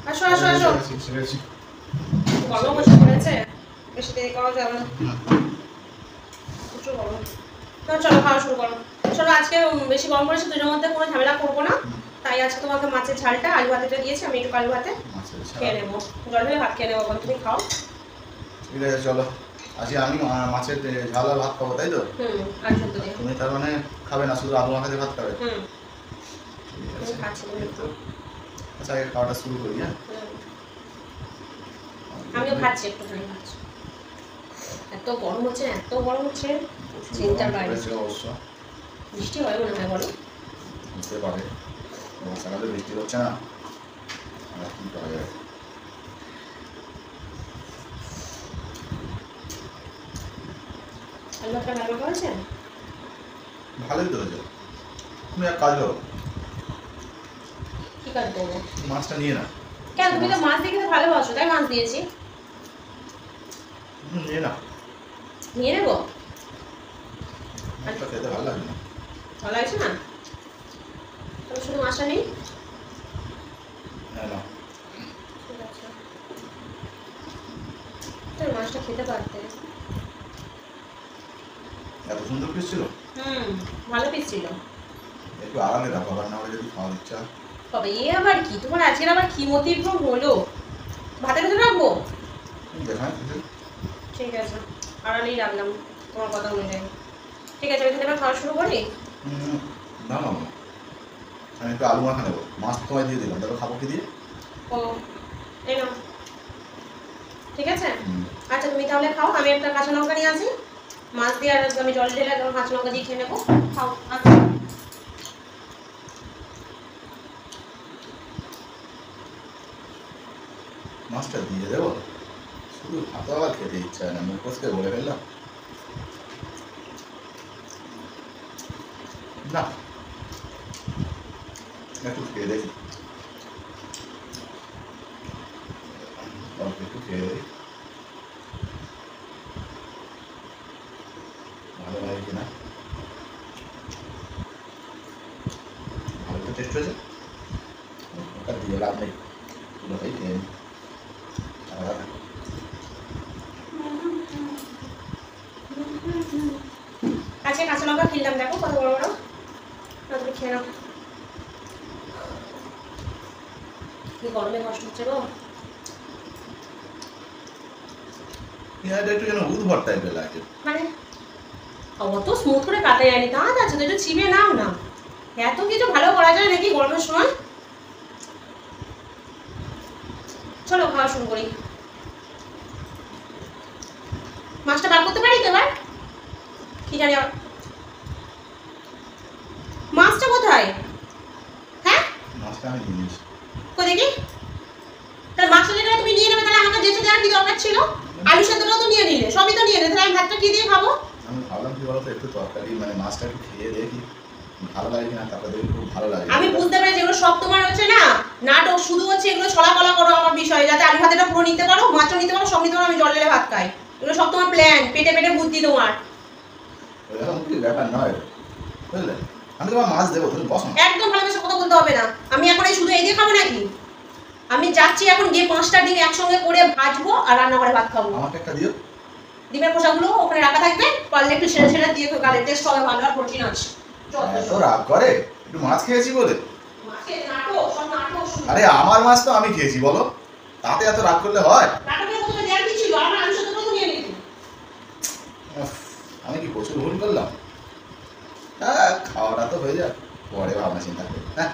আসো আসো আসো, গরম বসে পড়েছে, বেশি দেরি করা যাবে না, প্রচুর গরম। তো চলো খাওয়া শুরু করো। চলো আজকে বেশি গরম পড়েছে, দুজনের মধ্যে কোনো ঝামেলা করবো না, তাই আজকে তোমাকে মাছের ঝালটা আলু ভাতেটা দিয়েছি, আমি একটু আলু ভাতে খেয়ে নেবো, জল ঢেলে ভাত খেয়ে নেবো, তুমি খাও। ঠিক আছে চলো, আজকে আমি মাছের ঝাল আর ভাত খাবো, তাই তো? আর সত্যি তুমি তার মানে খাবে না, শুধু আলু মাখাতে ভাত খাবে? খাচ্ছি। আচ্ছা আগে খাওয়াটা শুরু করি। হ্যাঁ আমিও খাচ্ছি, একটুখানি খাচ্ছি। এত গরম হচ্ছে, এত গরম হচ্ছে, চিন্তার বাইরে। অবশ্য বৃষ্টি হয় মনে হয়, বলো? বুঝতে পারে, বর্ষাকালে বৃষ্টি হচ্ছে না, কি করা যায়? আলু ভাতটা ভালো করেছে? ভালোই তো হয়েছে। তুমি এক কাজ করো, কি কাজ করবো? মাছটা নিয়ে না। কেন, তুমি তো মাছ দেখে তো ভালোবাসো, তাই মাছ দিয়েছি। নিয়ে না। নিয়ে নেবো? মাছটা খেতে ভালো লাগে না। ভালো লাগছে না? তাহলে শুধু মাছটা নেই। না ঠিক আছে, তুমি মাছটা খেতে পারতে। এত সুন্দর পিস ছিল। ভালো পিস ছিল। একটু আড়ালে রাখো, আবার না হলে যদি খাওয়ার ইচ্ছা। তবে এ আবার কি, তোমার আজকের আবার কি মতিভ্রম হলো? ভাতের ভেতরে রাখবো? দেখা ঠিক আছে, আড়ালেই রাখলাম তোমার কথা অনুযায়ী। ঠিক আছে, ওইখানে এবার খাওয়া শুরু করি। না না, আমি একটু আলু মাখা নেবো, মাছ তোমায় দিয়ে দিলাম, দেখো খাবো কি দিয়ে। ও এই নাও, ঠিক আছে। আচ্ছা তুমি তাহলে খাও, আমি একটা কাঁচা লঙ্কা নিয়ে আসি, মাছ দিয়ে আর আমি জল ঢেলে একদম কাঁচা লঙ্কা দিয়ে খেয়ে নেবো। খাও। আচ্ছা মাছটা দিয়ে দেবো, শুধু ভাত আবার খেতে ইচ্ছা হয় না, মুখ কষকে বলে ফেললাম। না একটু খেয়ে দেখি, অল্প একটু খেয়ে দেখি ভালো লাগে কিনা। ভালো তো টেস্ট হয়েছে, ওটা দিয়ে লাভ নেই, পুরোটাই খেয়ে নিই। আচ্ছা কাঁচা লঙ্কা কিনলাম, দেখো কত বড় বড়, তুমি খেয়ে নাও। কি গরমে কষ্ট হচ্ছে গো। পেঁয়াজটা একটু যেন উদ্ভট টাইপের লাগে, মানে অত স্মুথ করে কাটা যায়নি, দাঁত আছে তো, একটু চিবে নাও না, এত কিছু ভালো করা যায় নাকি গরমের সময়? চলো খাওয়া শুরু করি। মাছটা বার করতে পারি তো এবার? কি জানি মাছটা কোথায়? হ্যাঁ মাছটা আমি নিয়ে নিয়েছি। কই দেখি, তার মাছটা যেটা তুমি নিয়ে নেবে, তাহলে আমাকে যেতে দেওয়ার কি দরকার ছিল? আলু সেদ্ধটাও তো নিয়ে নিলে, সবই তো নিয়ে নিলে, তাহলে আমি ভাতটা কি দিয়ে খাবো? আমি ভাবলাম কি বলতো, একটু তরকারি মানে মাছটা একটু খেয়ে দেখি ভালো লাগে কিনা, তারপরে দেখি খুব ভালো লাগে। আমি বুঝতে পারি যেগুলো সব তোমার হচ্ছে না নাটক, শুধু হচ্ছে এগুলো ছলা কলা করো আমার বিষয়ে, যাতে আলু ভাতেটা পুরো নিতে পারো, মাছও নিতে পারো, সব নিতে পারো, আমি জল ঢেলে ভাত খাই। এগুলো সব তোমার প্ল্যান, পেটে পেটে বুদ্ধি তোমার। এরকম কি ব্যাপার নয়, বুঝলে? আমি তোমার মাছ দেবো, তুমি বসো। একদম ভালোবেসে কথা বলতে হবে না, আমি এখন এই শুধু এই দিয়ে খাবো নাকি? আমি যাচ্ছি এখন গিয়ে 5টা ডিম একসঙ্গে করে ভাজবো আর রান্না করে ভাত খাবো। আমাকে একটা দিও। ডিমের খোসাগুলো ওখানে রাখা থাকবে, পারলে একটু ছেড়ে ছেড়ে দিয়ে গালে টেস্ট হবে ভালো, আর প্রোটিন আছে। এত রাগ করে একটু মাছ খেয়েছি বলে? মাছের নাটক, সব নাটক শুরু। আরে আমার মাছ তো আমি খেয়েছি, বলো, তাতে এত রাগ করলে হয়? নাটকের মধ্যে দেয়ার কি ছিল? আমার আলু সেদ্ধ তো নিয়ে নিতে। আমি কি প্রচুর ভুল করলাম? হ্যাঁ খাওয়াটা তো হয়ে যাক, পরে ভাবনা চিন্তা করি। হ্যাঁ